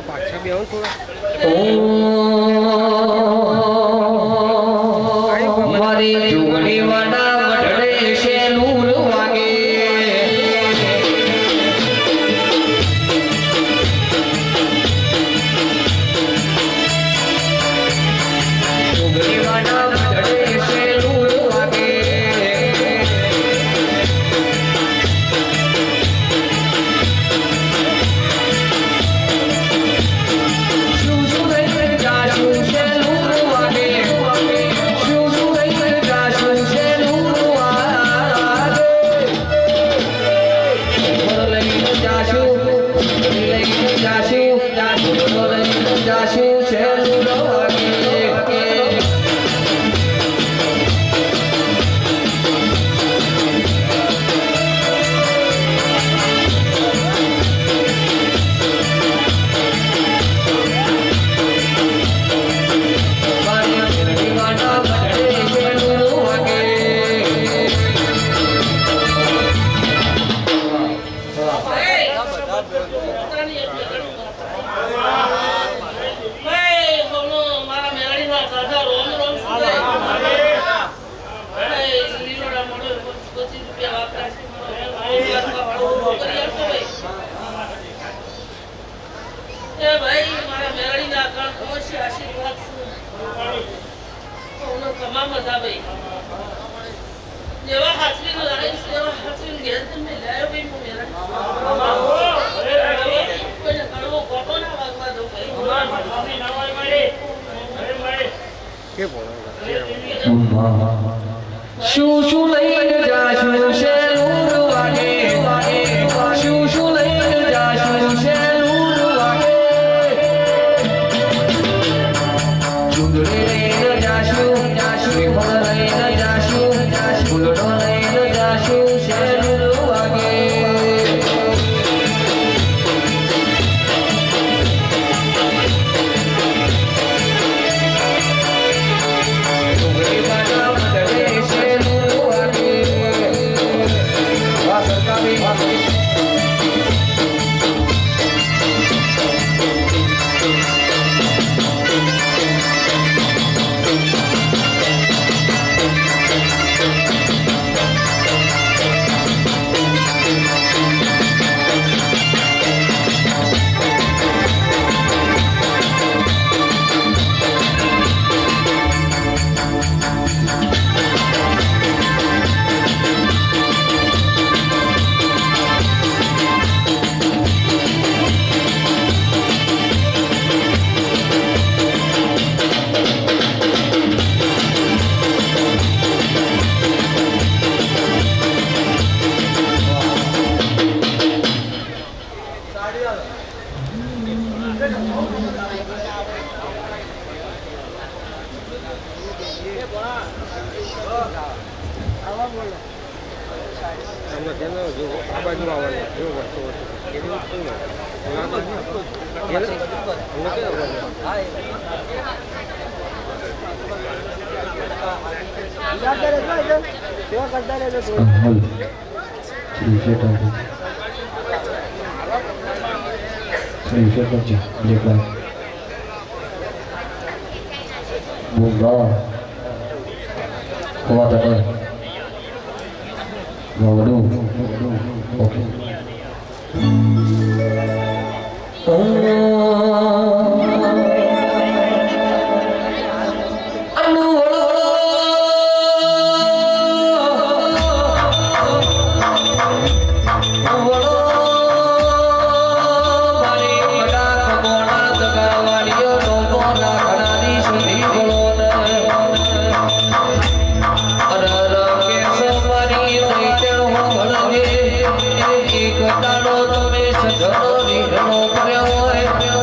પાછા બે થોડા મારી જોગણી વાડા વડડે છે નૂર વાગે જોગણી વાડા વડડે છે નૂર વાગે શું શું લઈને જાશું છે નૂર વાગે શું શું લઈને જાશું છે નૂર વાગે લઈને જાશું લઈને જાશું લઈને જાશું છે નૂર વાગે શું શું લઈને જાશું છે નૂર વાગે શું શું લઈને જાશું છે નૂર વાગે ચૂંદડી લઈને જાશું ફળ લઈને જાશું ફૂલડો લઈને જાશું છે નૂર વાગે આ બાજુ આવવાનું જો વસ્તુ ઓકે એક દાડો તમે સજનો રીહનો કર્યો હોય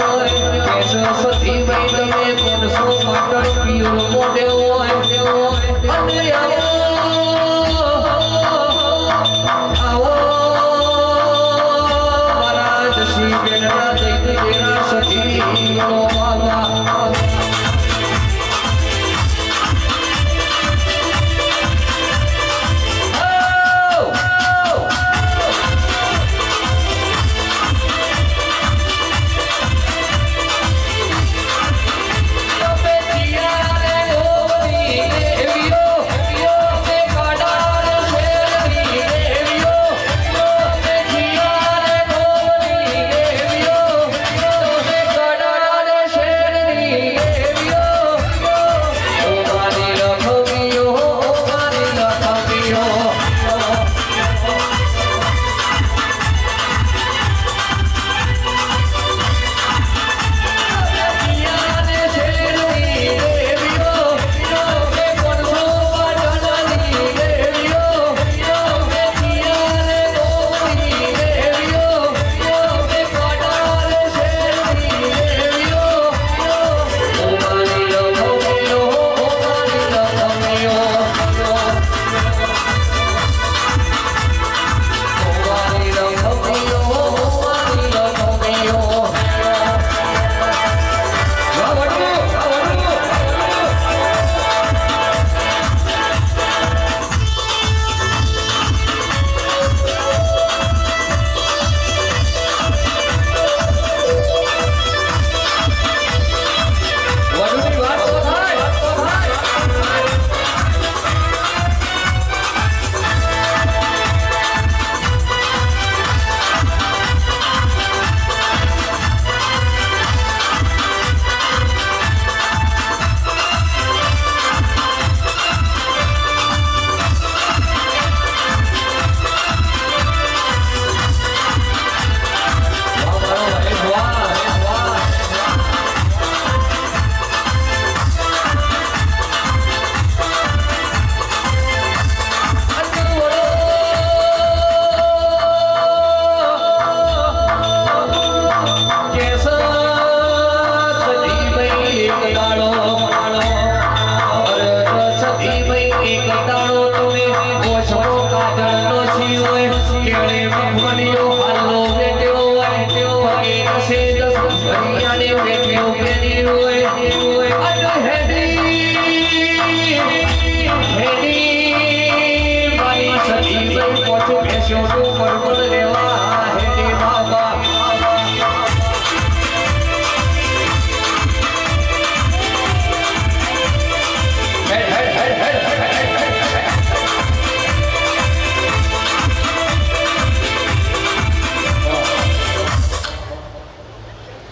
છું ભેંસોનું પરમણ લેવા હે બાબા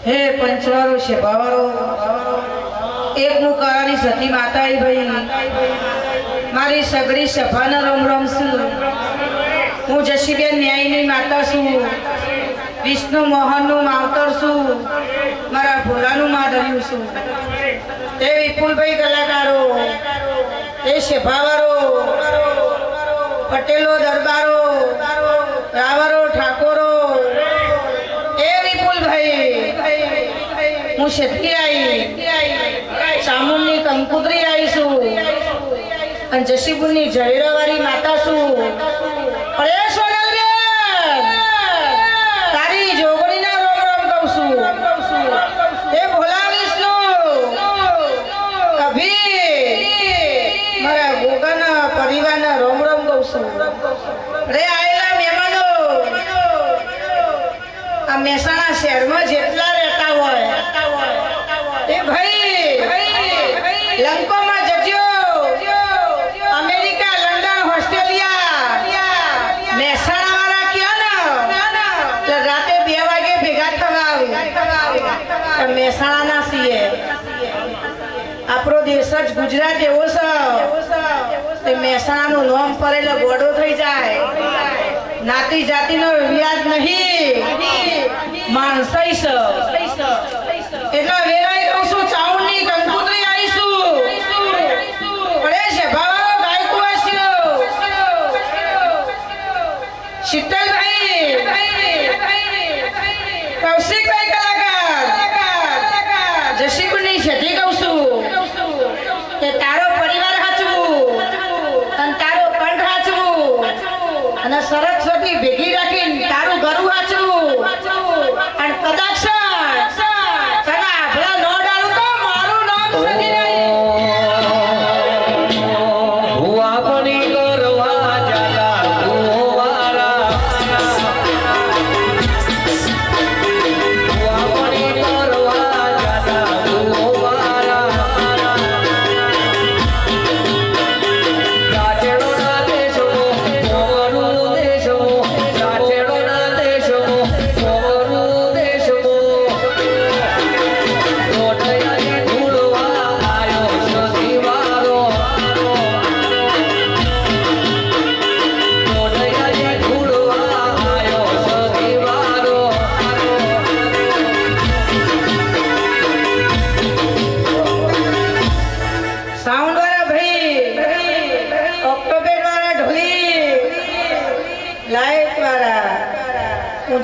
હે પંચવારો શેભાવારો એક મુકારાની સતી માતા ભાઈ મારી સગડી સભાના રમ રમ છું હું જશીબેન ન્યાયની માતા છું વિષ્ણુ મોહનનું માવતર છું મારા ભોલાનું માધર્યું છું તે વિપુલભાઈ કલાકારો એ શેભાવારો પટેલો દરબારો રાવરો ઠાકોરો એ વિપુલભાઈ હું શેઠી આવી ચામુંડની કંકુતરી આવી છું અને જશીપુરની ઝવેરાવાળી માતા છું અરે સોનલબેન તારી જોગણીના રોમ રોમ કહું છું એ ભોલા વિષ્ણુ કભી મારા ગોગાના પરિવારના રોમ રોમ કહું છું અરે આયેલા મહેમાનો આ મહેસાણા શહેરમાં જેટલા રહેતા હોય એ ભાઈ લંકોમાં જજો અમેરિકા લંડન ઓસ્ટ્રેલિયા મહેસાણા વાળા કયો ને તો રાતે 2 વાગે ભેગા થવા આવે મહેસાણા ના છીએ આપણો દેશ જ ગુજરાત એવો છે તે મહેસાણાનું નામ પડેલો ગોડો થઈ જાય નાતી જાતિનો વ્યાજ નહીં માણસાઈ છે એટલા વેરાઈ કહું છું ચાઉંડની કંકુતરી આવીશું અરે છે ભાવ ગાયકુ આસ્યો શીતલભાઈ કૌશિકભાઈ કલાકાર જશીપુરની શેઠી કહું છું કે તારો પરિવાર હાચવું અને તારો કંઠ હાચવું અને સરસ્વતી ભેગી રાખીને તારું ઘરું હાચવું અને કદાચ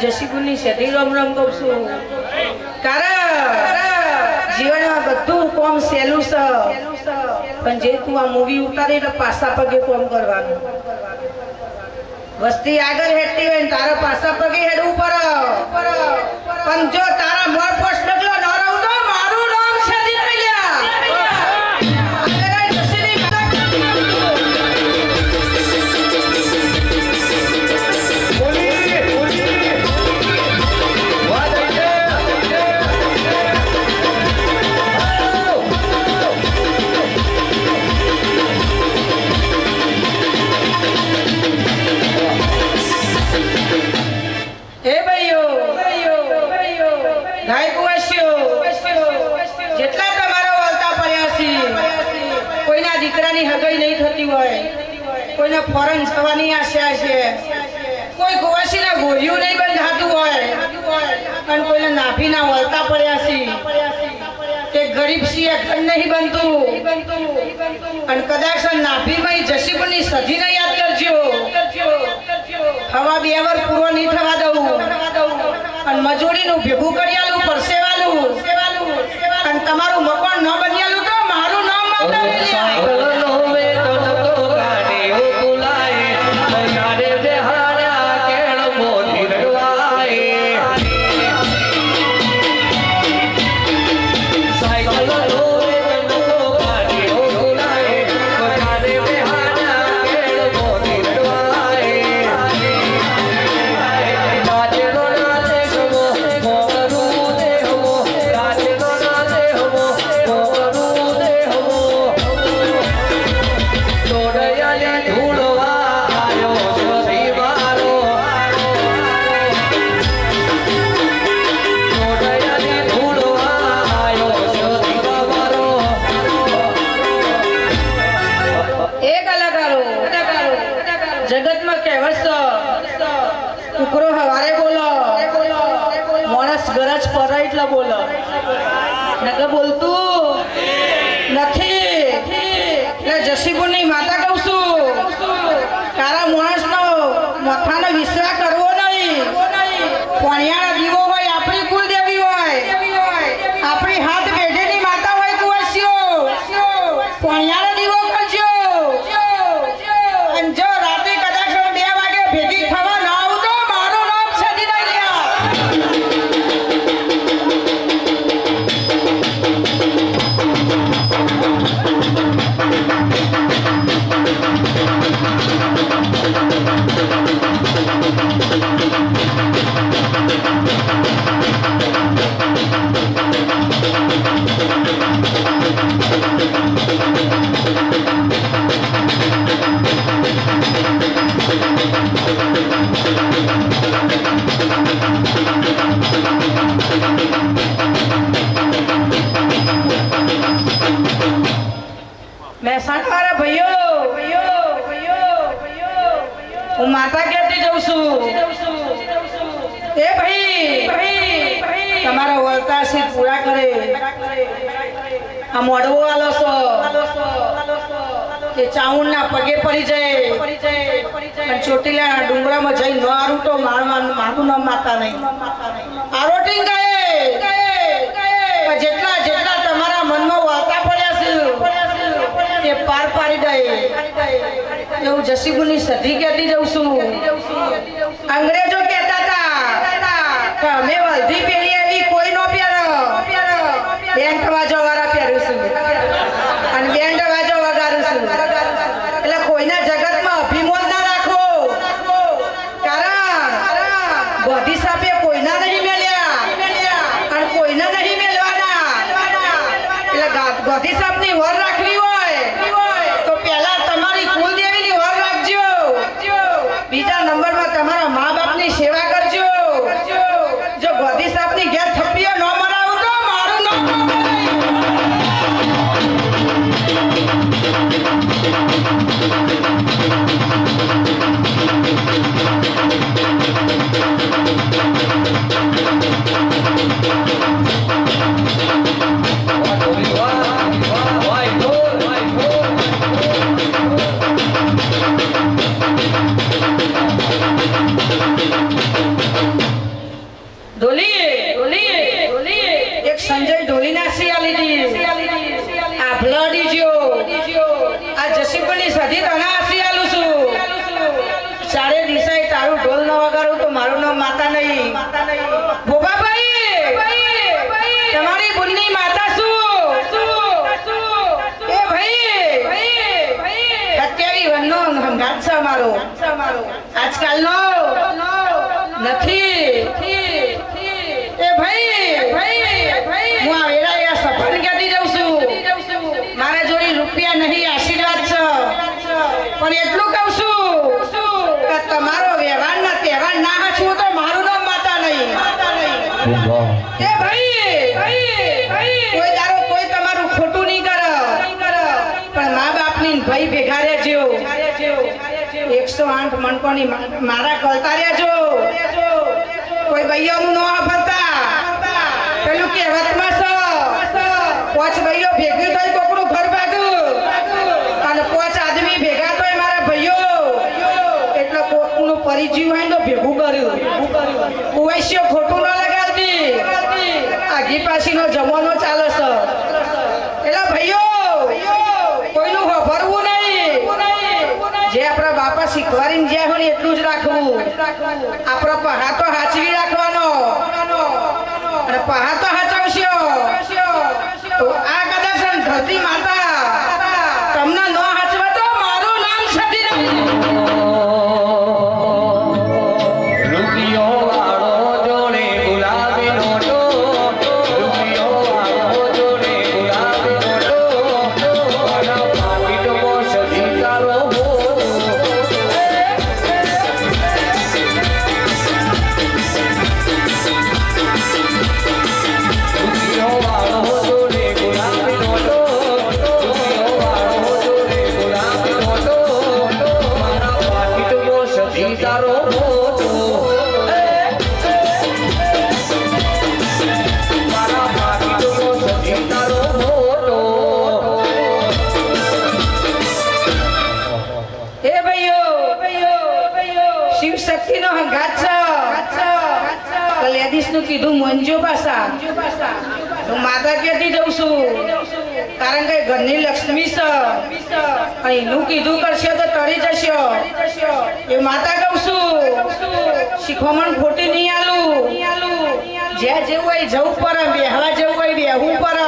જશીપુરની શેઠી રમ રમ કહું છું કારણ જીવનમાં બધું કોમ સહેલું છે પણ જે તું આ મૂવી ઉતારી એટલે પાછા પગે કોમ કરવાનું વસ્તી આગળ હેડતી હોય ને તારા પાછા પગે હેડવું પડે પણ જો તારા મોર પોસ્ટ બદલો ન રહું તો મારું નામ શેઠી થઈ ગયા કોઈને ફોરેન જવાની આશા છે કોઈ ગોવાસીના ગોળિયું નહીં બંધાતું હોય અને કોઈને નાભીના વળતા પડ્યા છે તે ગરીબ છીએ ઘર નહીં બનતું અને કદાચ નાભીમાં જશીપુરની સજીને યાદ કરજો હવા 2 વાર પૂરો નહીં થવા દઉં અને મજૂરીનું ભેગું કર્યાલું પરસેવાલું અને તમારું મકાન ન બન્યાલું તો મારું નામ એટલે બોલો નકર બોલતું નથી એટલે જસીપુરની માતા કહું છું તારા માણસનો મથાનો વિશ્વાસ કરવો નહીં પોણિયાનો દીવો હોય આપણી કુલદેવી હોય આપણી હાથ પેઢીની માતા હોય કુંવરસીઓ પોણિયાનો દીવો કરજો અને જો રાતે કદાચ 2 વાગે ભેગી થવા ના આવું તો મારું નામ સદી નહીં લ્યા મહેસાણા ભાઈઓ હું માતા કહેતી જઉં છું એ ભાઈ તમારા વળતા છે પૂરા કરે આ મોડવો આલો છો એ ચાઉંડના પગે પડી જાય અને ચોટીલા ડુંગરામાં જઈ ન આરું તો મારું નામ માતા નહીં આરોટિંગ ગયે જેટલા જેટલા તમારા મનમાં વાર્તા પડ્યા છે તે પાર પાડી દે એવું જસીબુની સધી કહેતી જઉં છું અંગ્રેજો કહેતા હતા કે અમે વલ્ધી પહેરી આવી કોઈ નો પહેરો બેન્ડ વાજો વાળા પહેરું છું અને બેન્ડ વાજો વગાડું છું એટલે કોઈના જગતમાં અભિમાન ના રાખો કારણ ગોધી સાપે કોઈના નહીં મેલ્યા અને કોઈના નહીં મેલવાના એટલે ગોધી સાપની વર રાખવી હોય તો પહેલા તમારી કુલદેવીની વર રાખજો બીજા નંબરમાં તમારા મા બાપની સેવા કરજો જો ગોધી સાપની ઘેર થપ્પીઓ ન મરાવું તો મારું નામ એક સંજય ઢોલીના સિયા લીધી આ બ્લડી જો આ જસીપની સધી તના સિયાલું છું ચારે દિશાએ તારું ઢોલ ન વગાડું તો મારું નામ માતા નહીં ભોગાભાઈ તમારી બુનની માતા શું એ ભાઈ 27 વનનો હંગાત છે મારો આજકાલનો નથી એ ભાઈ હું આ વેળાએ સફળ કહેતી જઉં છું મારા જોડે રૂપિયા નહીં આશીર્વાદ છે પણ એટલું કહું છું કે તમારો વ્યવહારના તહેવાર ના હાચવું તો મારું નામ માતા નહીં એ ભાઈ કોઈ દારો કોઈ તમારું ખોટું નહીં કરે પણ મા બાપની ભાઈ ભેગા રહેજો 108 મણકોની મારા કળતા રહેજો કોઈ ભાઈઓનું ન વાપરતા પેલું કહેવતમાં છે 5 ભાઈઓ ભેગી થઈ કોકનું ઘર ભાગ્યું અને 5 આદમી ભેગા થઈ મારા ભાઈઓ એટલે કોકનું પરિજીવ હોય તો ભેગું કર્યું કુવાઈસીઓ ખોટું ન લગાડતી આગી પાછીનો જમાનો ચાલે છે એટલે ભાઈઓ કોઈનું વાપરવું નહીં જે આપણા બાપા શીખવાડીને જ્યાં હોય એટલું જ રાખવું આપણો પહાતો હાચવી રાખવાનો અને પહાતો હાચવશો તો આ કદાચ ધરતી માતા તમને ન હાચવે તો મારું નામ સદી નો હંગાત છે લેડીઝ નું કીધું મંજો પાસા તો માતા ક્યાંથી જઉં છું કારણ કે ઘરની લક્ષ્મી છે અહીંનું કીધું કરશે તો તરી જશે એ માતા કહું છું શીખવણ ખોટી નહીં આલું જ્યાં જેવું હોય જવું પડે બેહવા જેવું હોય બેહવું પડે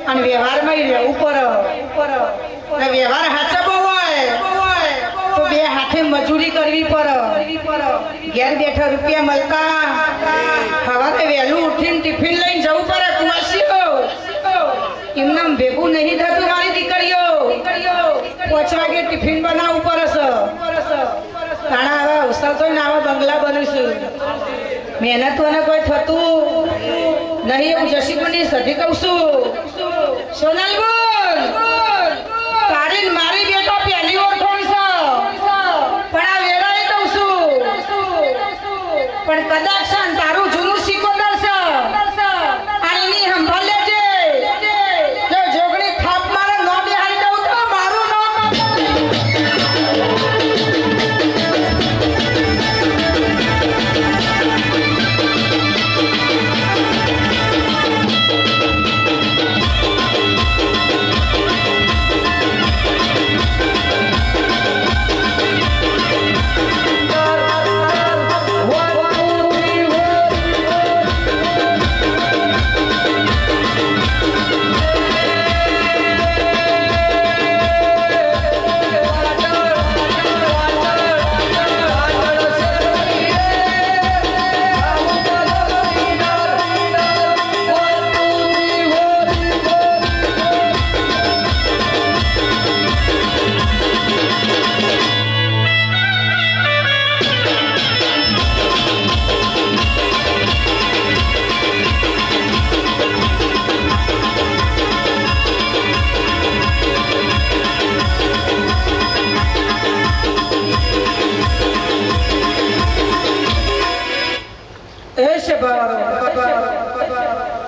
અને વ્યવહારમાં રહેવું પડે વ્યવહાર હાચવો હોય તો બે હાથે મજૂરી કરવી પડે ઘેર બેઠા રૂપિયા મળતા સવારે વહેલું ઉઠીને ટિફિન લઈને જવું પડે કુવાસીઓ એમને ભેગું નહીં થતું મારી દીકરીઓ 5 વાગે ટિફિન બનાવવું પડે તાણા હવે અવસર તો આવા બંગલા બનું છું મહેનત મને કોઈ થતું નહીં એવું જશીપુરની સધી કહું છું સોનલ બોલ તારી મારી બેટા પહેલી ઓળખોણ છે પણ આ વેરાએ કહું છું પણ કદાચ તારું જૂનું શીખોદર છે અને એની સંભાળ લેજે જો જોગણી થાપ મારે ન બેહાડી દઉં તો મારું નામ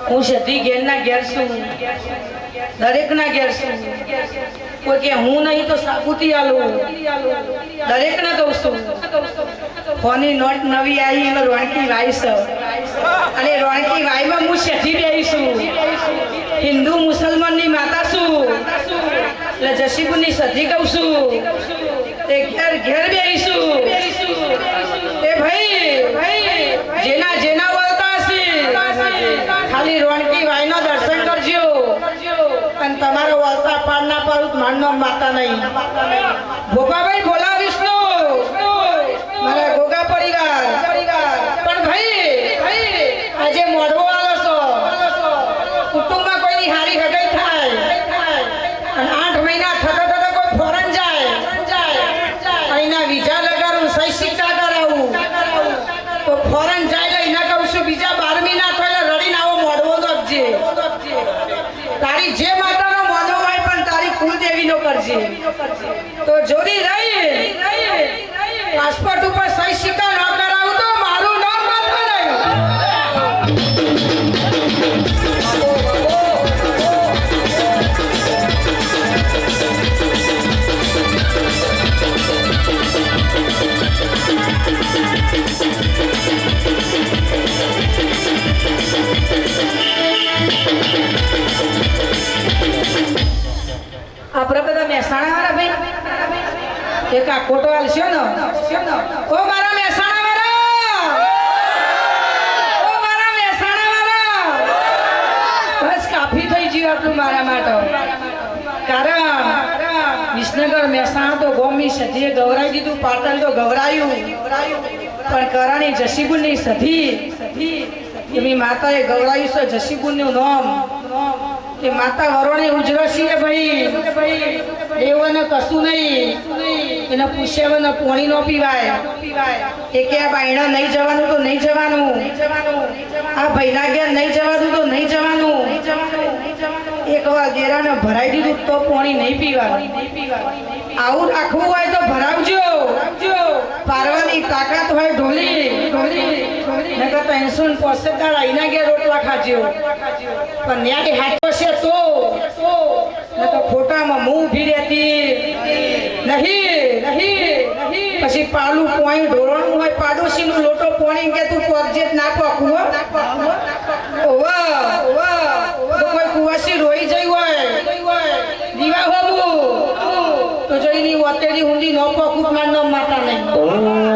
હું સધી ઘેરના ઘેર છું દરેકના ઘેર છું કોઈ કે હું નહીં તો સાબુતી આલું દરેકને કહું છું ફોની નોટ નવી આવી એમાં રોણકી વાઈ છે અને રોણકી વાઈમાં હું સધી બેહી છું હિન્દુ મુસલમાનની માતા છું એટલે જશીપુરની સધી કહું છું તે ઘેર ઘેર બેહી છું એ ભાઈ જેના જેના વળતા હશે ખાલી રોણકી વાઈનો દર્શન કરજો અને તમારો વળતા પાર ના પાડું મારનો માતા નહીં ગોપાભાઈ ભોલા વિષ્ણુ મારા ગોગા પરિવાર પણ ભાઈ આજે મોઢવો આલો છો કુટુંબમાં કોઈની હારી હગાઈ થાય અને 8 મહિના થતા થતા કોઈ ફોરેન જાય અહીંના વિઝા લગાડું સહી સિક્કા કરાવું તો ફોરેન જાય એના કહું છું બીજા 12મી ના થાય રડીને આવો મોઢવો દોજે તારી જે માતાનો મોઢો હોય પણ તારી કુલદેવીનો કરજે તો જોડી રહી પાસપોર્ટ ઉપર સહી સિક્કા ન કરાવું તો મારું નામ માથે નહીં આપણે બધા મહેસાણા વાળા ભાઈ એક આ ખોટો હાલ છે ને ઓ મારા મહેસાણા વાળા બસ કાફી થઈ ગયું આટલું મારા માટે કારણ વિસનગર મહેસાણા તો ગોમી સધીએ ગવરાઈ દીધું પાટણ તો ગવરાયું પણ કરાણી જશીબુની સધી એની માતાએ ગવરાયું છે જશીબુનું નામ કે માતા વરોણે ઉજરસી ભાઈ દેવને કશું નહીં એને પૂછ્યા પોણી નો પીવાય કે આ બાયણા નહીં જવાનું તો નહીં જવાનું આ ભાઈના ઘેર નહીં જવાનું તો નહીં જવાનું એક વાર ગેરાને ભરાઈ દીધું તો પોણી નહીં પીવાનું આવું રાખવું હોય તો ભરાવજો પારવાની તાકાત હોય ઢોલી ને તો 365 આઈના ઘેર રોટલા ખાજો પણ ન્યાય હાથ છે તો ખોટામાં મું ઉભી રહેતી નહીં નહીં પછી પાલું પોઈ ઢોરણું હોય પાડોશીનું લોટો પોણી કે તું પગજે ના પોકું ઓવા ઓવા તો કોઈ કુવાસી રોઈ જઈ હોય દીવા હોવું તો જોઈની વતેડી હુંડી નો પોકું માર નો માતા નહીં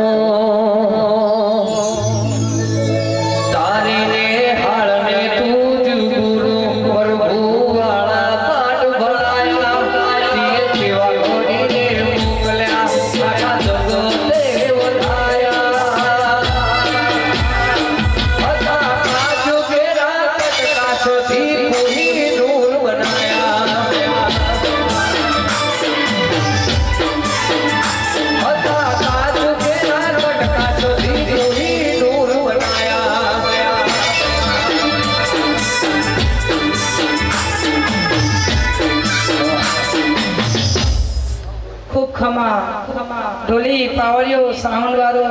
ઢોલી પાવડીઓ સાઉન્ડ વાળો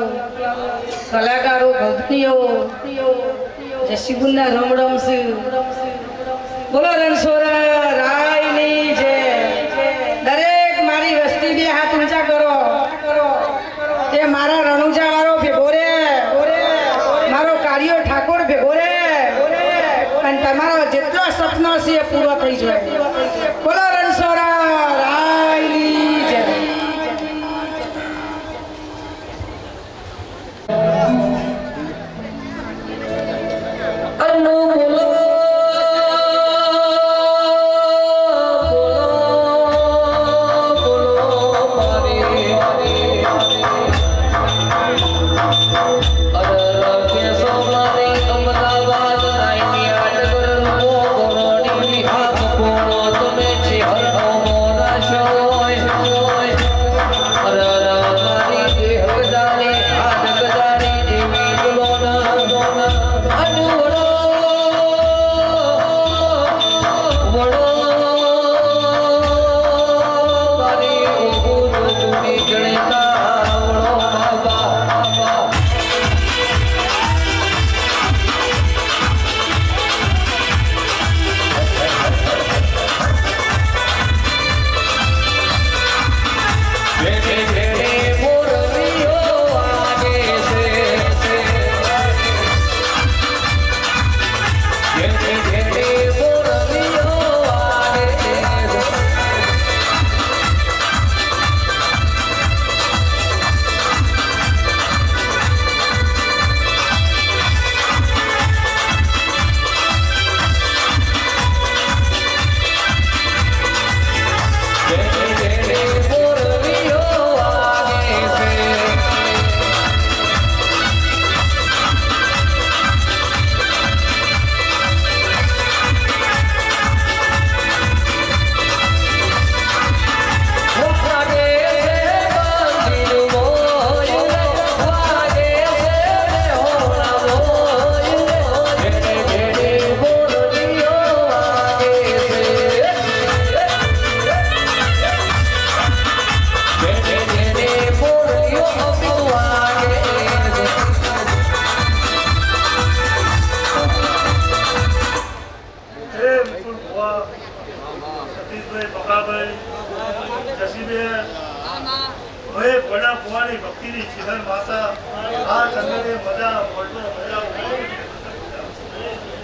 કલાકારો ભક્તિઓ જશીબુના રમડમ છે બોલો રણછોડા રાયની જય દરેક મારી વસ્તી બે હાથ ઊંચા કરો તે મારા રણુજા વાળો ભેગો રે મારો કાર્યો ઠાકોર ભેગો રે અને તમારો જેટલો સપનો છે એ પૂરો થઈ જાય બોલો રણછોડા રાયની જય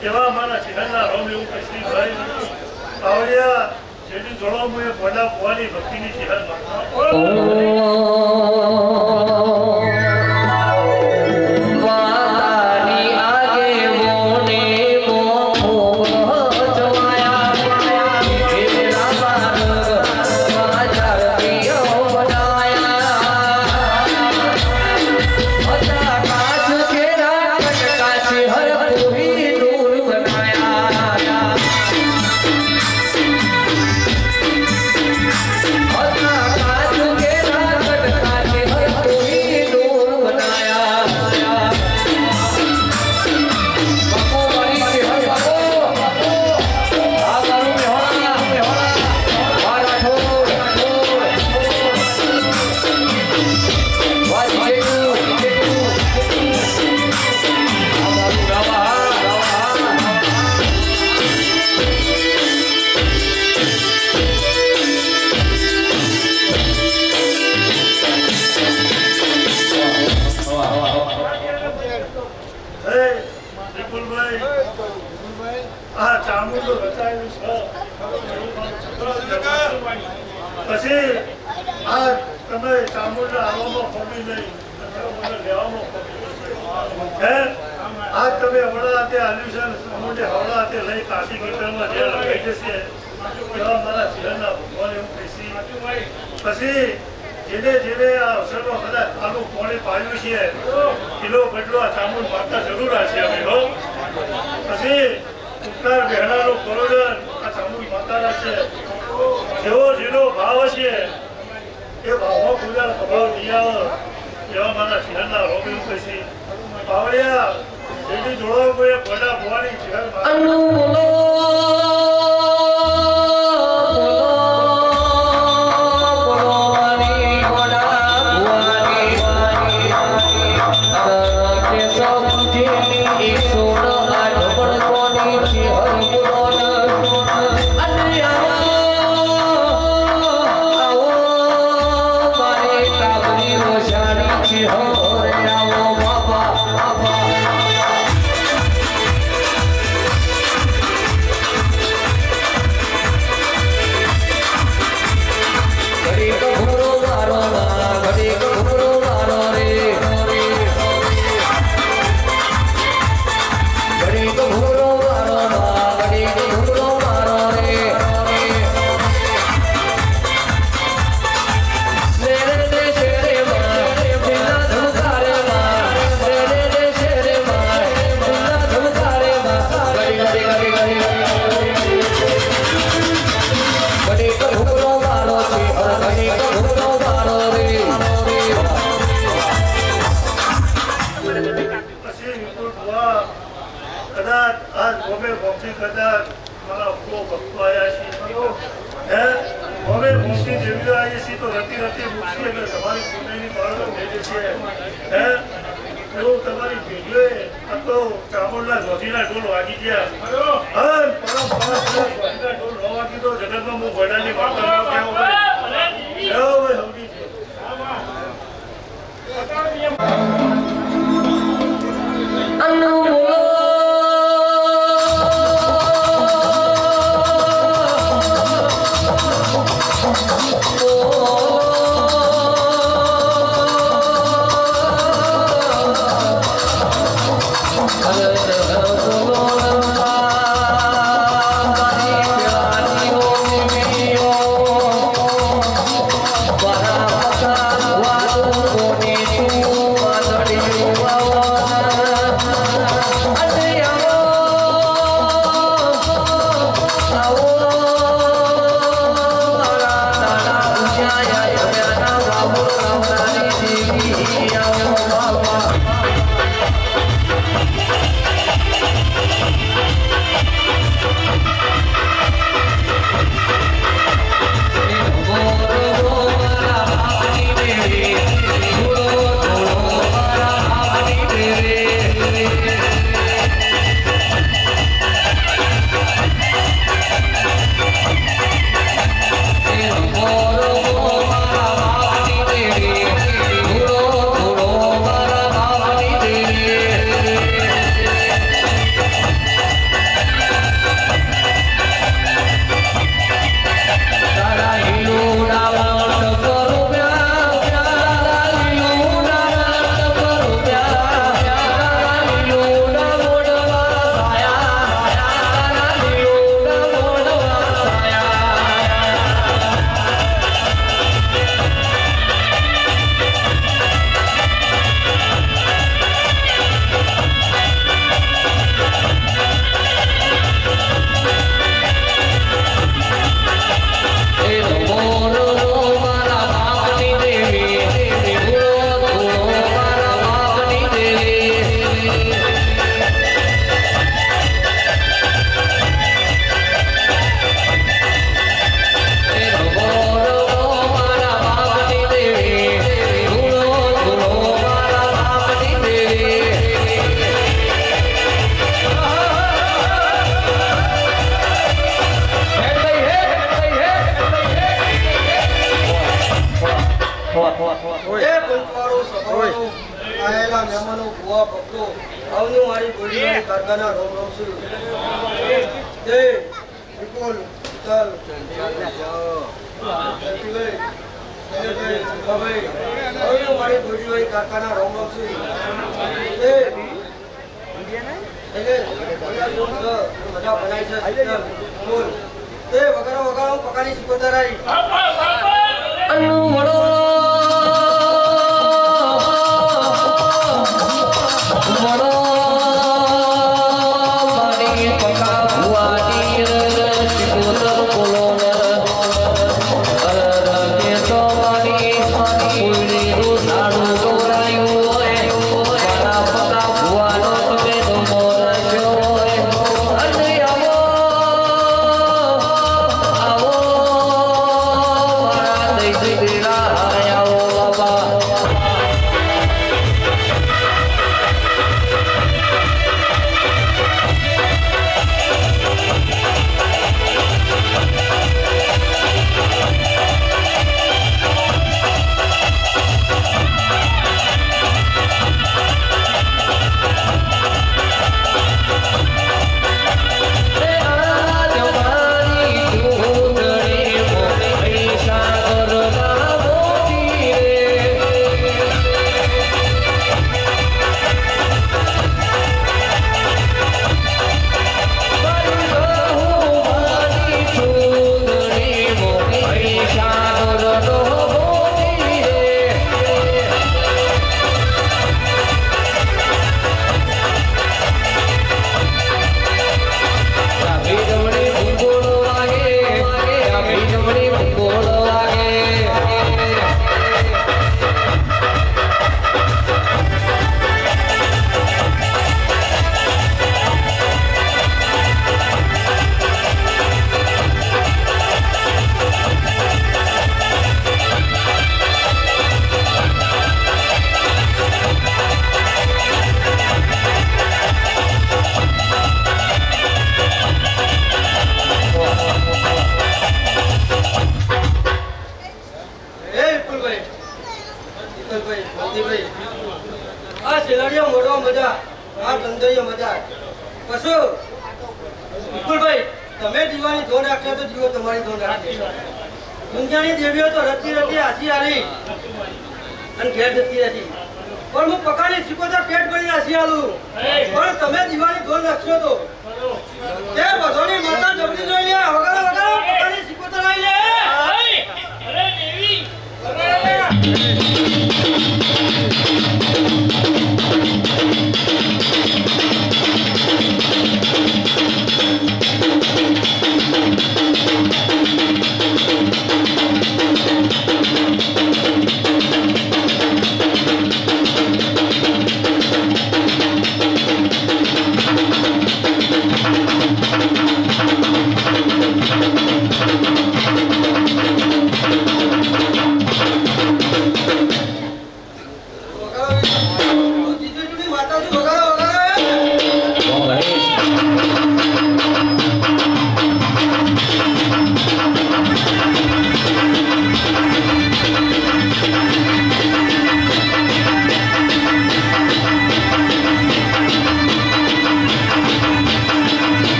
એવા મારા શિખરના રોમ એવું કશ્મી ભાઈ પાવડિયા જેની જોડો મુએ પડા પોવાની ભક્તિની શિખર Hãy subscribe cho kênh Ghiền Mì Gõ để không bỏ lỡ ચામુંડો રચાયેલું છે પછી આ તમે ચામુંડા આવવામાં ખોટી નહીં ચામુંડા લેવામાં ખોટી હે આ તમે હવડા હાથે આલ્યું છે ચામુંડે હવડા હાથે લઈ કાશી કીર્તનમાં જે લઈ જશે એવા મારા જીવનના ભગવાન એવું કહીશી પછી જેને જેને આ અવસરનો કદાચ આનું કોણે પાડ્યું છે કિલો બદલો આ ચામુંડ માતા જરૂર છે અમે હો પછી ઉત્તર બહેણાનો કોરોડન આ ચામુંડ માતાના છે જેવો જેનો ભાવ છે એ ભાવમાં પૂજા સ્વભાવ નહીં આવે એવા મારા શહેરના રોગ એવું કહીશી પાવડિયા જેથી જોડવા કોઈ ભોડા ભવાની શહેર ચામુંડના જોધીના ઢોલ વાગી ગયા ઢોલ ન વાગી તો જગતમાં હું ગોડાની વાર્તા કેવો ભાઈ હવડી છે માતાનો ભુવા ભક્તો આવનું મારી ગોળી કારખાના રોમ રોમ છું જય વિપુલ ચલ મારી ગોળી કારખાના રોમ રોમ છું મજા બનાવી છે બોલ તે વગર વગર હું પકાની શીખવતા રહી તમે જીવાની ધોન રાખશો તો જીવો તમારી ધોન રાખશે દુનિયાની દેવીઓ તો રતી રતી હાસી આલી અને ઘેર જતી હતી પણ હું પકાની શીખોતા પેટ ભરી હાસી આલું પણ તમે જીવાની ધોન રાખશો તો તે બધોની માતા જબરી જોઈ લે વગર વગર પકાની શીખોતા લઈ લે અરે દેવી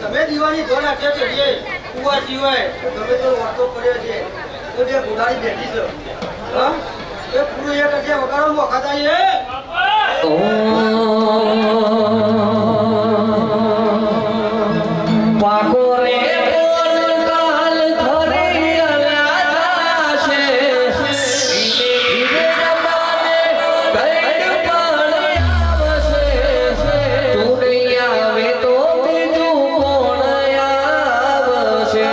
તમે દીવાની ધોન રાખશો તો જે કુવા સિવાય તમે તો વાતો કર્યો છે તો જે બુઢારી બેઠી છે હા એ પૂરું એક છે વગાડો મોખાતા છે પાકો રે કાલ ધરી અલ્યા છે ધીરે રમાને ગઈડ પણ આવશે તું નહીં આવે તો બીજું કોણ આવશે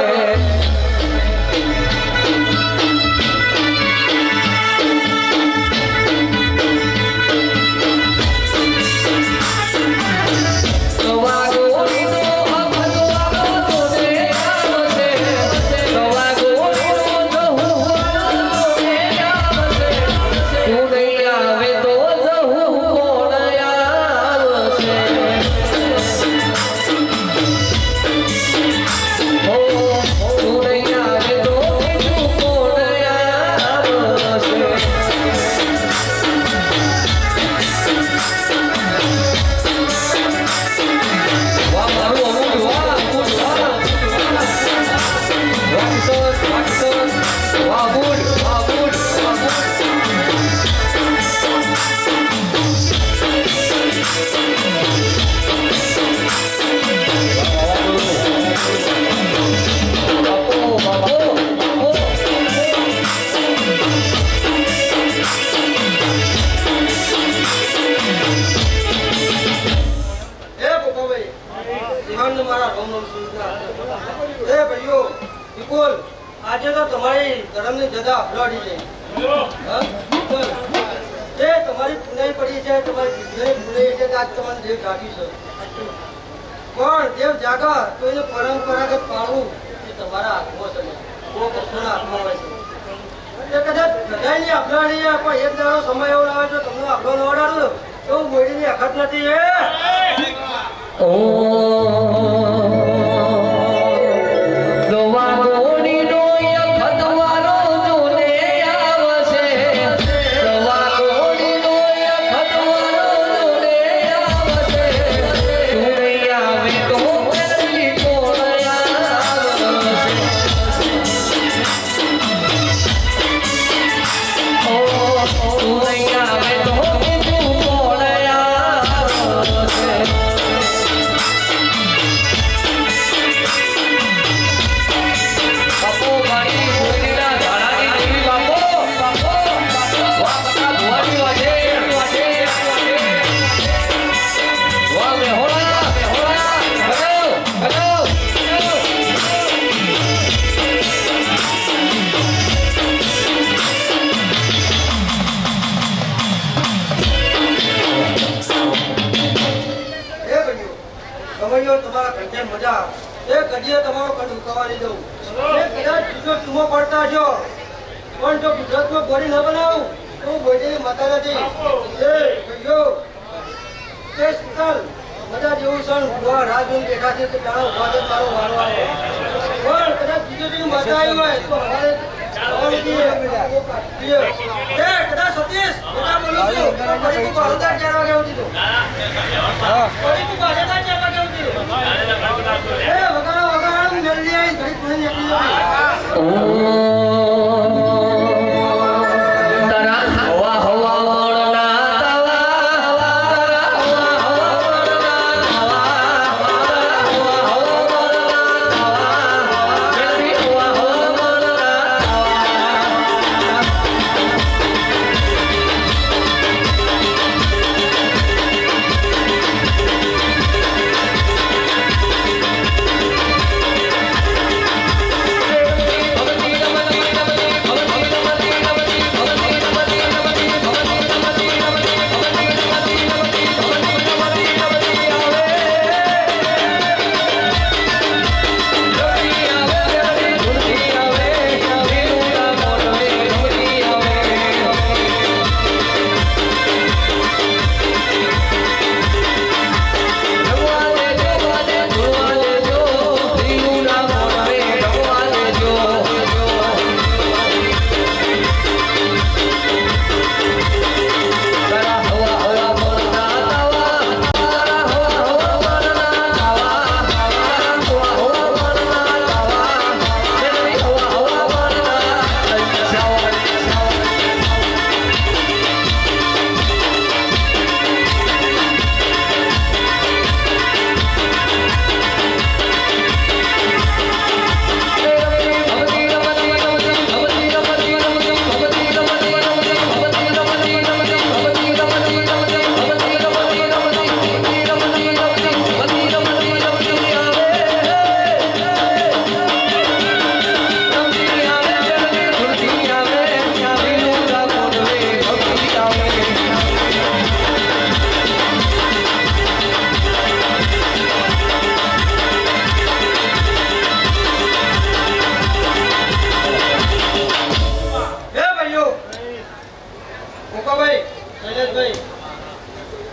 વાહ ગુડ વાહ ગુડ વાહ ગુડ આજે તો તમારી ધર્મની જગા અપલાડી છે હા? એ તમારી પુનાઈ પડી છે તમારી વિદ્યાની પુનાઈ છે કે આજ તમારે દેવ જાગી છે પણ દેવ જાગા તો એને પરંપરાગત પાળવું એ તમારા હાથમાં છે કોઈ કશોના હાથમાં હોય છે એ કદાચ ગધાઈની અપલાડી પણ એક દાડો સમય એવો આવે છે તમને આપલો ન ઓડાડો તો હું બોડીની અખત નથી એ તમારા કંઠે મજા એ કદીએ તમારો કંઠ ઉકાવાની દઉં એ કદાચ બીજો ચૂમો પડતા છો પણ જો ગુજરાતમાં બોડી ન બનાવું તો હું બોડીની માતા નથી એ કહીયો તે શીતલ મજા જેવું સણ ઉભા રાહ જોઈને બેઠા છે કે જાણો ઉભા છે મારો વારો આવે પણ કદાચ બીજો જેવી માતા આવી હોય તો અમારે કદાચ સતીશ બધા બોલું છું ફરી તું બારોદાર 4 વાગે આવતી તું ફરી તું બારોદાર 4 વાગે આવતી એ વગાડો જલ્દી આવી ઘડી પુણે નીકળી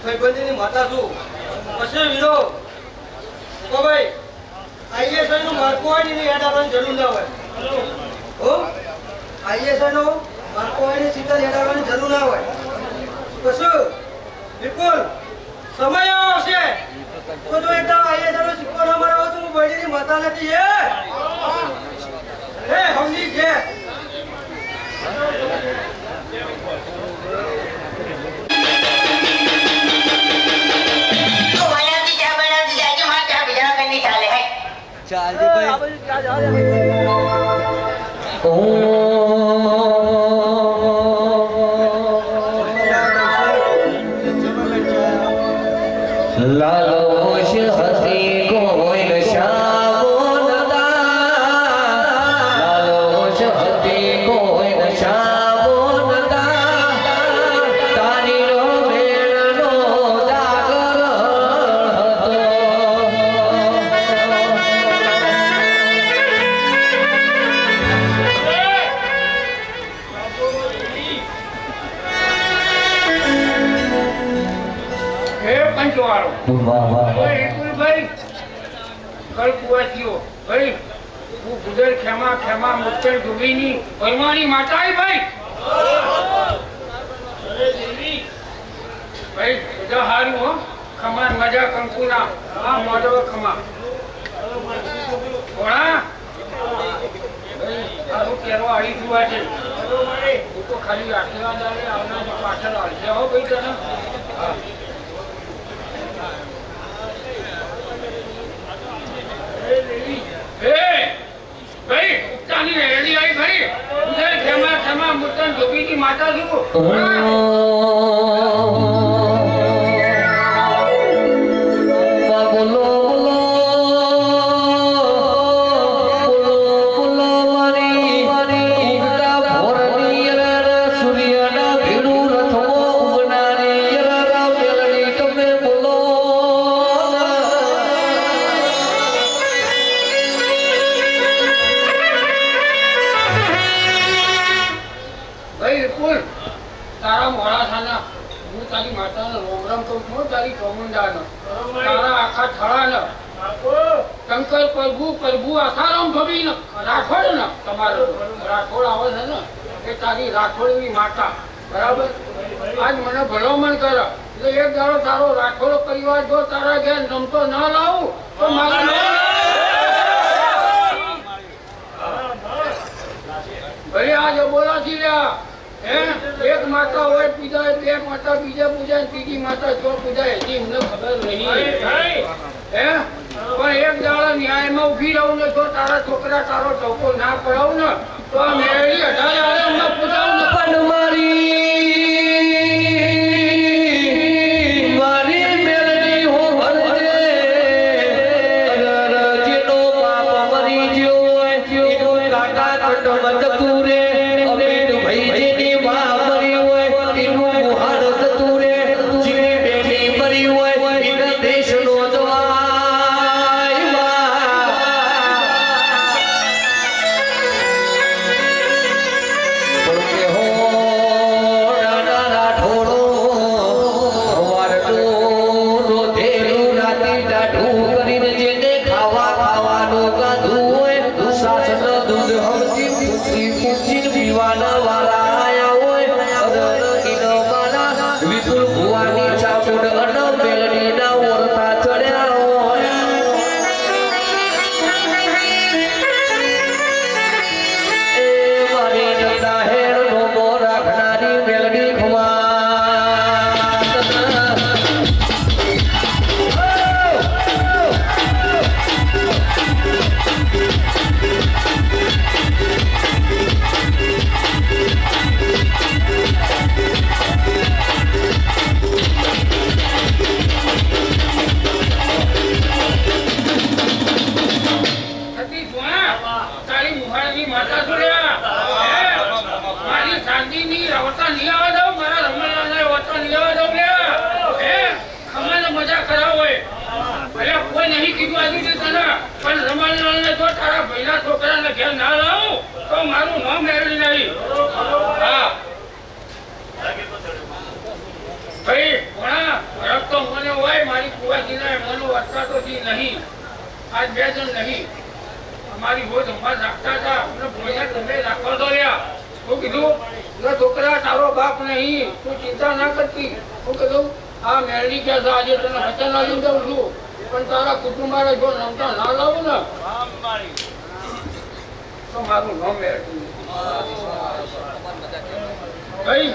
ભાઈબંધીની માતા છું પછી વીરો તો ભાઈ આઈએસઆઈ નું માર્કો હોય ને એની યાદ આપવાની જરૂર ના હોય હો આઈએસઆઈ નો માર્કો હોય ને સીધા યાદ આપવાની જરૂર ના હોય પછી બિલકુલ સમય આવશે તો જો એકદમ આઈએસઆઈ નો સિક્કો ના મારા તો હું બૈરીની માતા નથી એ સમજી કે લાલોશ હસી કોઈ નશાવો નદા લાલોશ હતી કોઈ નશાવો નદા તારી નો મેળનો જાગર હે પંચવાળો હતો વાહ વાહ ઓય વિપુલભાઈ કલ કુવાતીઓ ભાઈ હું ગુજર ખેમા ખેમા મુક્તર ડુબીની પરમાણી માતા આઈ ભાઈ ભાઈ બધા હારું હો ખમા મજા કંકુના આ મોડવ ખમા ઓળા આનું કેરો આવી જુવા છે હું તો ખાલી આશીર્વાદ આવે આવનાર પાછળ આવશે હો ભાઈ તને હા ભાઈ ઉપતાની રેડી આવી ભાઈ ઉદય ખેમા ખેમા મુતન ધોબીની માતા છું ભાઈ વિપુલ તારા મોડાસાના હું તારી માતાનો રોમરામ કહું છું તારી ચોમુંડાનો તારા આખા થળાનો શંકર પ્રભુ પ્રભુ આસારામ ધોબી ને રાઠોડ ને તમારો રાઠોડ આવે છે ને એ તારી રાઠોડની માતા બરાબર આજ મને ભલામણ કરે એટલે એક દાડો તારો રાઠોડ પરિવાર જો તારા ઘેર જમતો ના લાવું તો મારું ભલે આજે બોલાથી રહ્યા હે એક માતા હોય પૂજાય બે માતા બીજા પૂજાય ત્રીજી માતા જો પૂજાય એની મને ખબર નહીં હે પણ એક દાડો ન્યાયમાં ઉભી રહું ને જો તારા છોકરા તારો ચૌકો ના પડાવું ને તો આ મેળી 18 આલમમાં પૂજાવું ને પણ મારી મેલડી હો ભરજે જેનો બાપ મરી ગયો એનો કાકા કટમ જતું રે અમીર ભાઈ જેની માં મરી હોય એનું મુહાડ જતું રે જેની બેટી મરી હોય એના દેશનો જવાય બોલે હો નાના રાઠોડો વારડું રોધેલું રાતી દાઢું કરીને જેને ખાવાનું ગાધું હોય સાસન દૂધ હમતી પૂછી પીવાના વાળા આયા હોય અદર કિનો માના વિપુલ ભુવાની ચાપુડ અન મેલડીના ઓરતા ચડ્યા હોય એ મારી નંદા હેરનો મો રાખનારી મેલડી ખુમા સતી જોયા તારી મુહારની માતા જોયા મારી શાંતિની રવતા નહીં આવવા દઉં મારા રમણલાલને રવતા નહીં આવવા દઉં હે ખમાને મજા કરાવો હોય ભલે કોઈ નહીં કીધું આજુ તને પણ રમણલાલને જો તારા ભાઈના છોકરાને ઘેર ના લાવું તો મારું નામ મેળવી નહીં હા ભાઈ ઘણા ફરક તો મને હોય મારી કુવાજીને મનો અટકાતોથી નહીં આજ બે જણ નહીં અમારી રોજ સંભાળ રાખતા હતા અમને ભોજન તમે રાખવા દો રહ્યા શું કીધું ના છોકરા તારો બાપ નહીં તું ચિંતા ના કરતી શું કીધું આ મેળવી ગયા છે આજે તને વચન આવી દઉં છું પણ તારા કુટુંબ જો નમતા ના લાવું ને તો મારું નામ મેળવી ભાઈ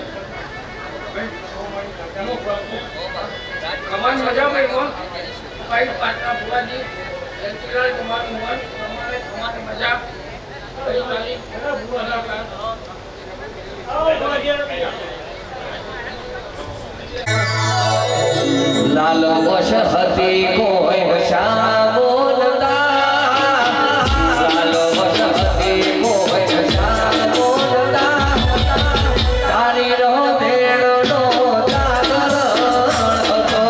કમાન મજા ભાઈ કોણ ભાઈ પાટલા ભુવાજી જયંતિલાલ કુમાર મોહન તમારે કમાન મજા લાલ વશ હતી કોઈ શામોલતા લાલ વશ હતી કોઈ શામોલતા તારી રો ભેળનો જાગરણ હતો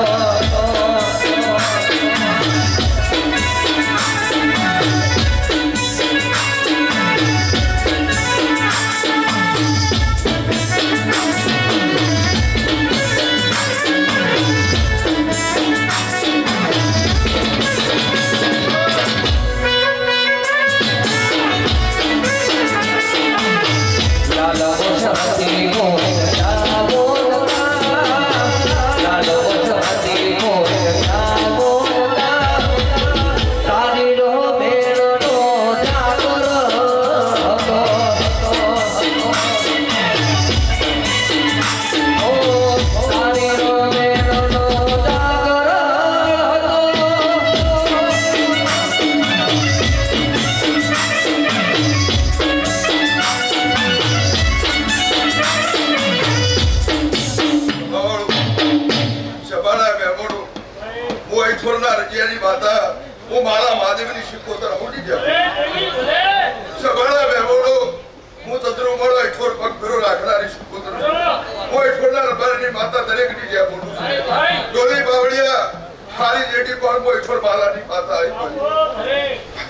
હું મારા મહાદેવની શિકોતર ઉડી ગયા સભાના બેબોડો હું તદ્રુ મળો ઈઠોર પગ ફેરો રાખનારી શિકોતર હું ઈઠોરના રબારની માતા દરેકની જ્યાં બોલું છું ડોલી બાવળિયા હારી જેટી પણ હું ઈઠોર માલાની માતા આવી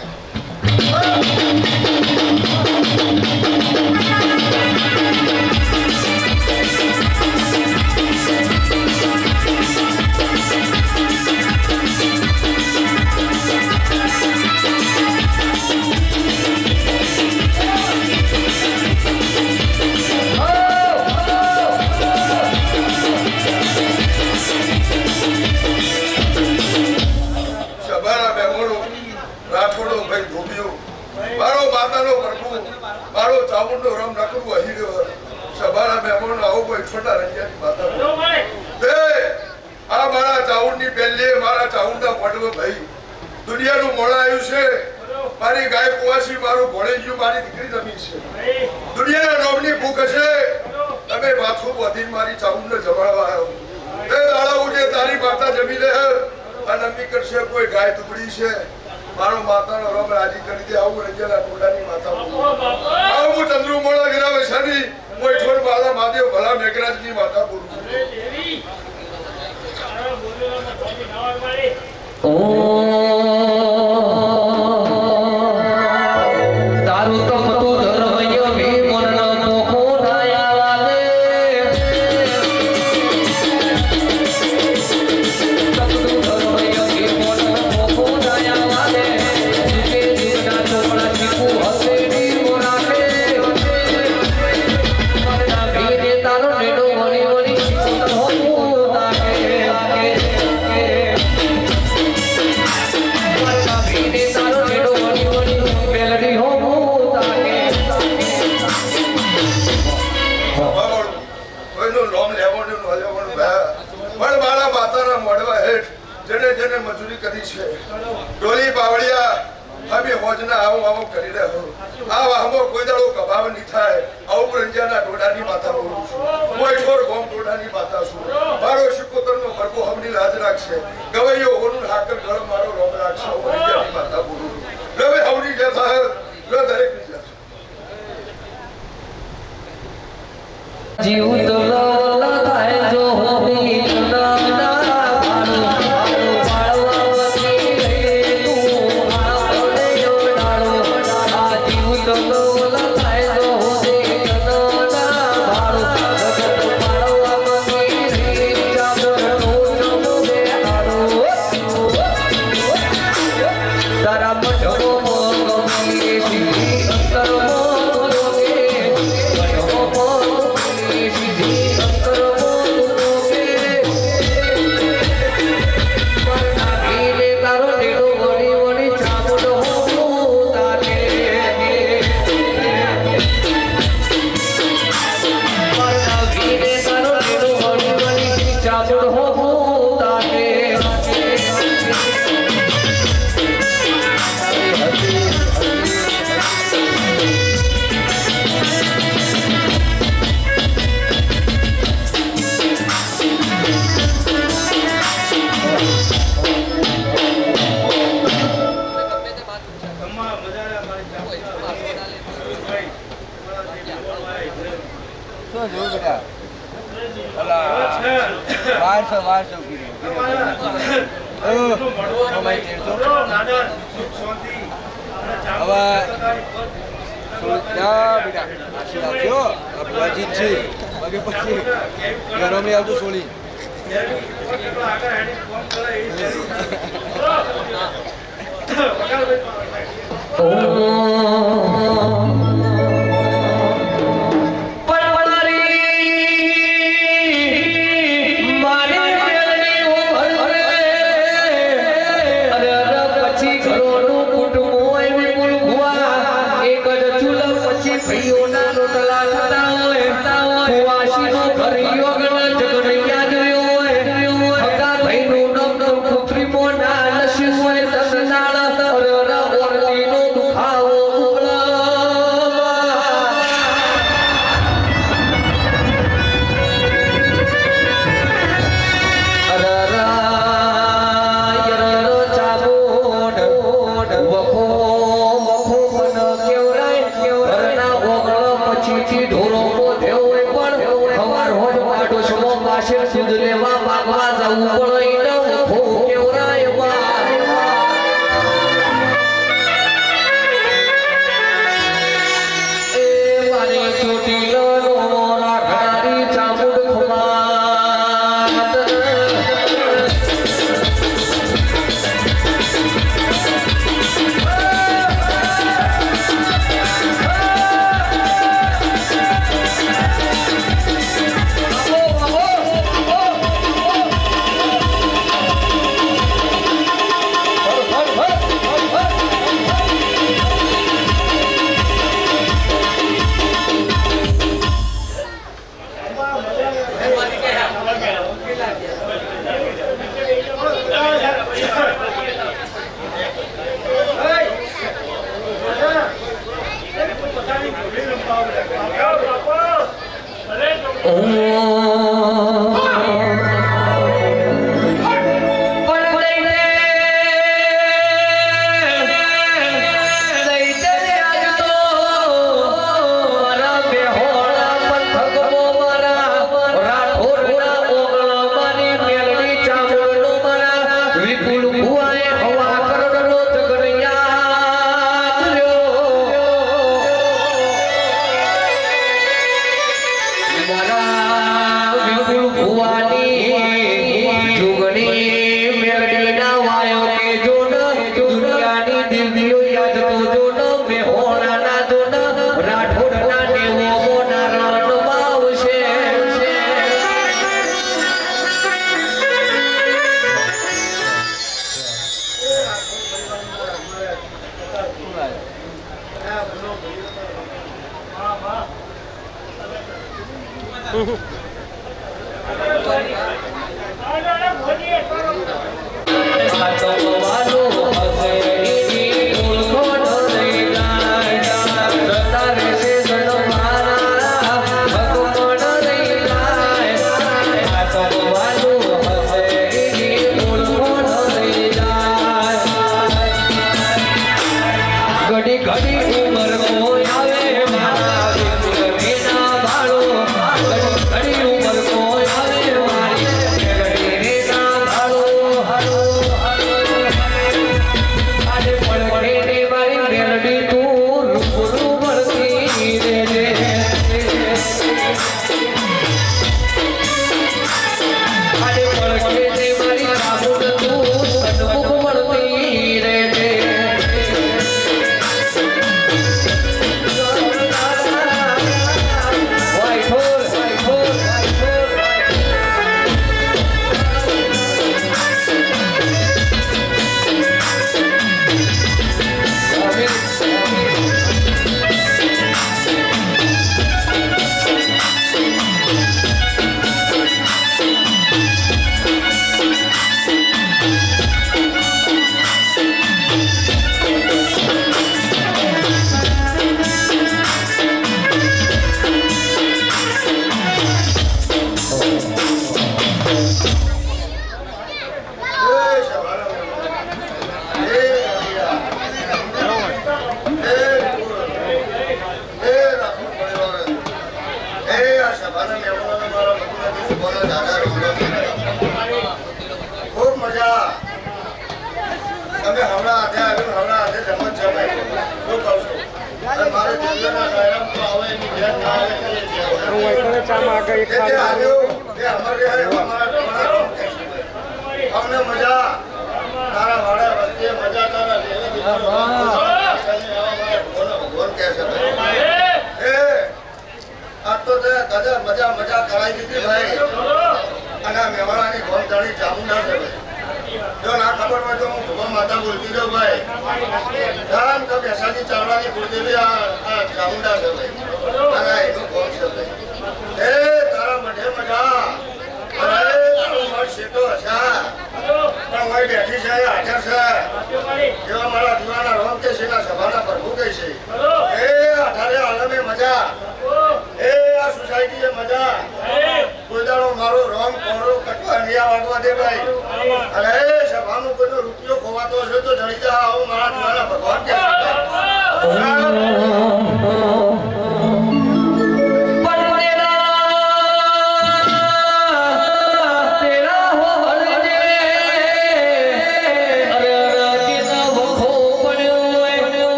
મારો માતાનો પ્રભુ મારો ચામુંડનો રમ નકરું અહીં રહ્યો સભાના મહેમાનો આવો કોઈ છોટા રંગિયાની માતા તે આ મારા ચાઉંડની પહેલી મારા ચાઉંડના મોઢવે ભાઈ દુનિયાનું મોડા આવ્યું છે મારી ગાય કુવાસી મારું ભોળે ગયું મારી દીકરી નમી છે દુનિયાના નોમની ભૂખ હશે તમે માથું વધીને મારી ચાઉંડને જમાડવા આવ્યો તે દાડા ઉઠે તારી માતા જમી લે આ નમી કરશે કોઈ ગાય ટુકડી છે મારો માતાનો રમ રાજી કરી દે આવું રંજેલા ટોડાની માતા આવું હું ચંદ્રુ મોળા ગિરા વૈશાની હું ઠોર બાલા મહાદેવ ભલા મેઘરાજની માતા બોલું તારું તો બધું ધર્મય વિમોનનો મોખો નાયા દે જેને મજૂરી કરી છે ડોલી બાવળિયા હવે હોજના આવું આવું કરી રહ્યો આ વાહમો કોઈ દાડો કભાવ નહીં થાય આવું રંજાના ડોડાની માથા બોલું છું કોઈ છોર ગોમ ડોડાની માથા છું મારો શિકોતરનો ભરકો હમની લાજ રાખશે ગવૈયો હોનું હાકર ગળો મારો રોમ રાખશે આવું રંજાની માથા બોલું છું હવે હવની જથા હે દરેક ની જથા જીવ તો થાય જો હોની ના Easy. શું જોયું બેટા અલા 1200 કીધું હવે બેટા આશી રાખજો અપવાજી છે બાકી પછી ગરમ નહીં આવતું સોલી અમને મજા તારા વાળા વસ્તી મજા તારા ભગવાન કહે છે આજ તો તે દાદા મજા કરાવી દીધી ભાઈ અને મેવાડાની ગોમ જાણી ચામુંડા છે ભાઈ જો ના ખબર હોય તો હું ભગવાન માતા બોલતી જાઉં ભાઈ રામ તો બેસાજી ચાવડાની કુળદેવી આ ચામુંડા છે ભાઈ અને એનું ગોમ છે ભાઈ તારા મઢે મજા અરે તારું મઢ શેઠો હશા પણ મારી બેઠી છે હાજર છે જેવા મારા દીવાના રોમ કે છે સભાના પ્રભુ કહે છે એ અઢારે આલમે મજા એ આ સોસાયટી મજા કોઈ દાડો મારો રોમ કોરો કટવા નહીં વાગવા દે ભાઈ અને સભામાં કોઈનો રૂપિયો ખોવાતો હશે તો જડી જા આવો મારા દીવાના ભગવાન કે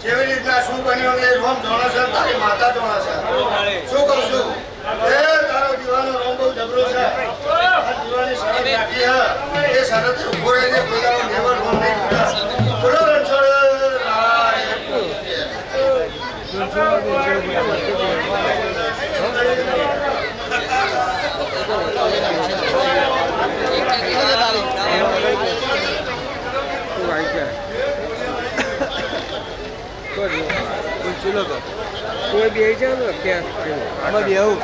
જેવી રીતના શું બન્યું એ રોમ જોડે છે તારી માતા જોડે છે શું કહું છું એ તારો દીવાનો રોમ બહુ જબરો છે આ દીવાની શરત રાખી હે એ શરત ઉભો રહીને પોતાનો નેવર રોમ નહીં છૂટા બોલો રણછોડ કોઈ બે જાય ને ક્યાં આમાં બે આવું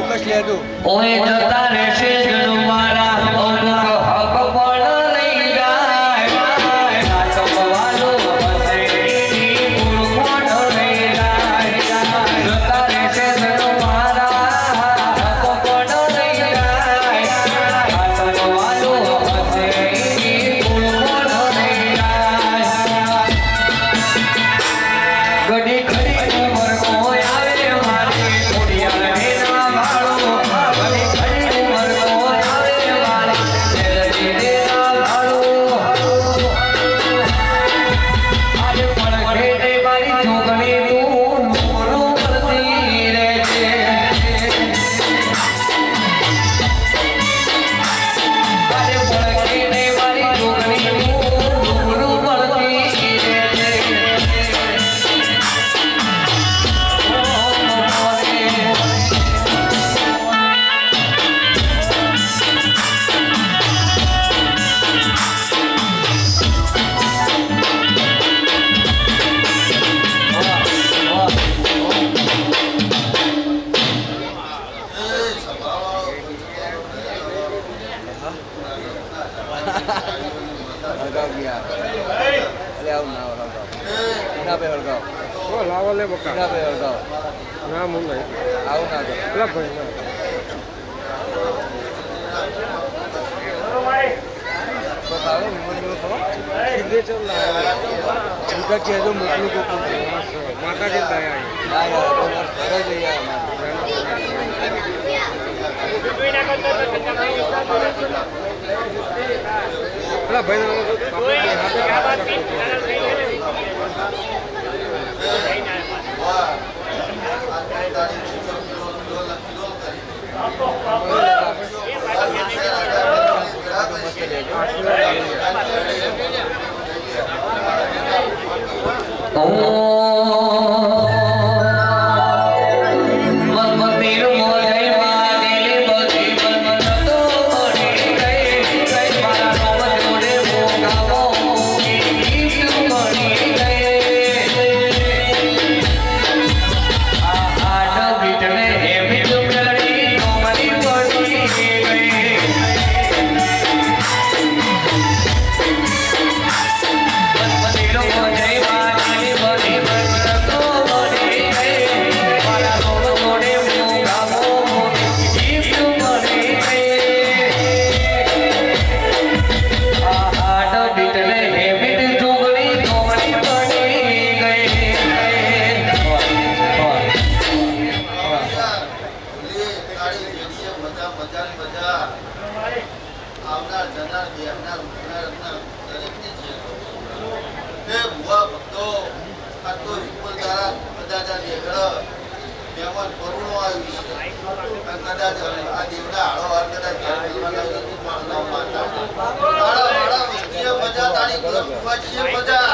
ફોકસ લે તું ઓય જતા રહેશે મારા અમુક હક પણ રહી જાય સાચવવાનો હશે એની ભૂલ પણ રહી જાય જતા રહેશે મારા હક પણ રહી જાય સાચવવાનો હશે એની ભૂલ પણ રહી જાય એના પે હળગાવ લાવો લે બકા એના પે હળગાવ ના હું નહીં આવું ના કર પેલા ભાઈ ના બસ આવે ને મને બોલો ખબર સીધે ચલ ઉનકા કહેજો મોકલું તો માતાજી દયા ના યાર તો ઘરે જઈ યાર પેલા ભાઈ મજા